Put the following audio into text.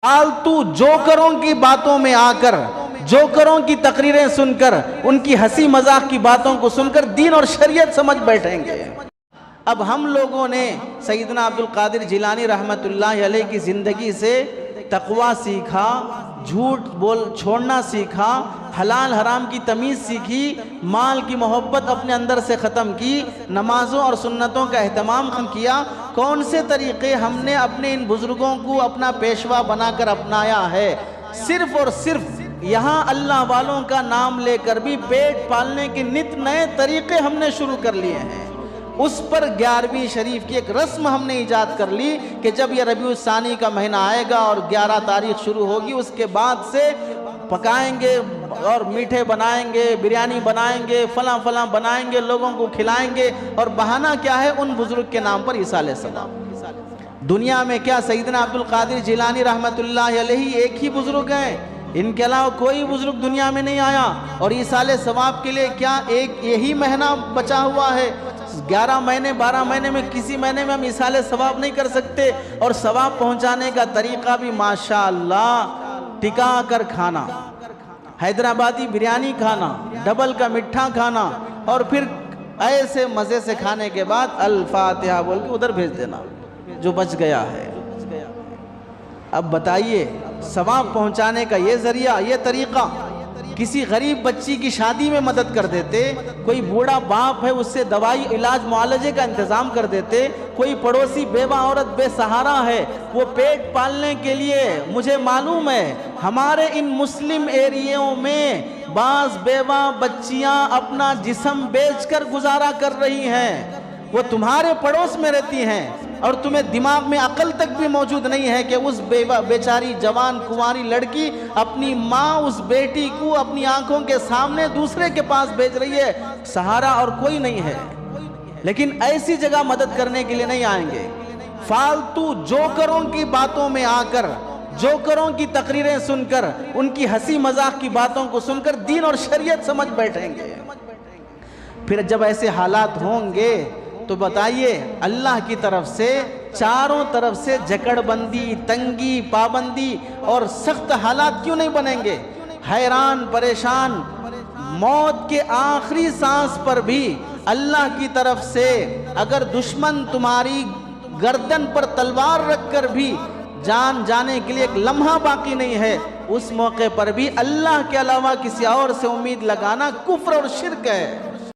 फालतू जोकरों की बातों में आकर, जोकरों की तकरीरें सुनकर, उनकी हंसी मजाक की बातों को सुनकर दीन और शरीयत समझ बैठेंगे। अब हम लोगों ने सैयदना अब्दुल कादिर जिलानी रहमतुल्लाह अलैह की ज़िंदगी से तक़वा सीखा, झूठ बोल छोड़ना सीखा, हलाल हराम की तमीज़ सीखी, माल की मोहब्बत अपने अंदर से ख़त्म की, नमाज़ों और सुन्नतों का एहतमाम किया। कौन से तरीक़े हमने अपने इन बुज़ुर्गों को अपना पेशवा बनाकर अपनाया है। सिर्फ़ और सिर्फ यहाँ अल्लाह वालों का नाम लेकर भी पेट पालने के नित नए तरीक़े हमने शुरू कर लिए हैं। उस पर 11वीं शरीफ की एक रस्म हमने ईजाद कर ली कि जब यह रबीउल सानी का महीना आएगा और 11 तारीख शुरू होगी, उसके बाद से पकाएंगे और मीठे बनाएंगे, बिरयानी बनाएंगे, फलां फलां बनाएंगे, लोगों को खिलाएंगे। और बहाना क्या है? उन बुजुर्ग के नाम पर इसाले सवाब। दुनिया में क्या सैयदना अब्दुल कादिर जिलानी रहमतुल्लाह अलैह एक ही बुजुर्ग हैं? इनके अलावा कोई बुजुर्ग दुनिया में नहीं आया। और इसाले सवाब के लिए क्या एक यही महीना बचा हुआ है? 11 महीने 12 महीने में किसी महीने में हम इसाले सवाब नहीं कर सकते। और सवाब पहुंचाने का तरीका भी माशाअल्लाह, टिका कर खाना, हैदराबादी बिरयानी खाना, डबल का मिठा खाना, और फिर ऐसे मज़े से खाने के बाद अल फातिहा बोल के उधर भेज देना जो बच गया है। अब बताइए, सवाब पहुंचाने का ये ज़रिया, ये तरीक़ा। किसी गरीब बच्ची की शादी में मदद कर देते, कोई बूढ़ा बाप है उससे दवाई इलाज मुआलजे का इंतज़ाम कर देते, कोई पड़ोसी बेवा औरत बेसहारा है वो पेट पालने के लिए, मुझे मालूम है हमारे इन मुस्लिम एरियाओं में बाज़ बेवा बच्चियां अपना जिस्म बेचकर गुजारा कर रही हैं। वो तुम्हारे पड़ोस में रहती हैं और तुम्हें दिमाग में अकल तक भी मौजूद नहीं है कि उस बेचारी जवान कुंवारी लड़की अपनी माँ उस बेटी को अपनी आंखों के सामने दूसरे के पास भेज रही है। सहारा और कोई नहीं है, लेकिन ऐसी जगह मदद करने के लिए नहीं आएंगे। फालतू जोकरों की बातों में आकर, जोकरों की तकरीरें सुनकर, उनकी हंसी मजाक की बातों को सुनकर दीन और शरीयत समझ बैठेंगे। फिर जब ऐसे हालात होंगे तो बताइए, अल्लाह की तरफ से चारों तरफ से जकड़बंदी, तंगी, पाबंदी और सख्त हालात क्यों नहीं बनेंगे? हैरान परेशान, मौत के आखिरी सांस पर भी अल्लाह की तरफ से अगर दुश्मन तुम्हारी गर्दन पर तलवार रखकर भी जान जाने के लिए एक लम्हा बाकी नहीं है, उस मौके पर भी अल्लाह के अलावा किसी और से उम्मीद लगाना कुफ्र और शिर्क है।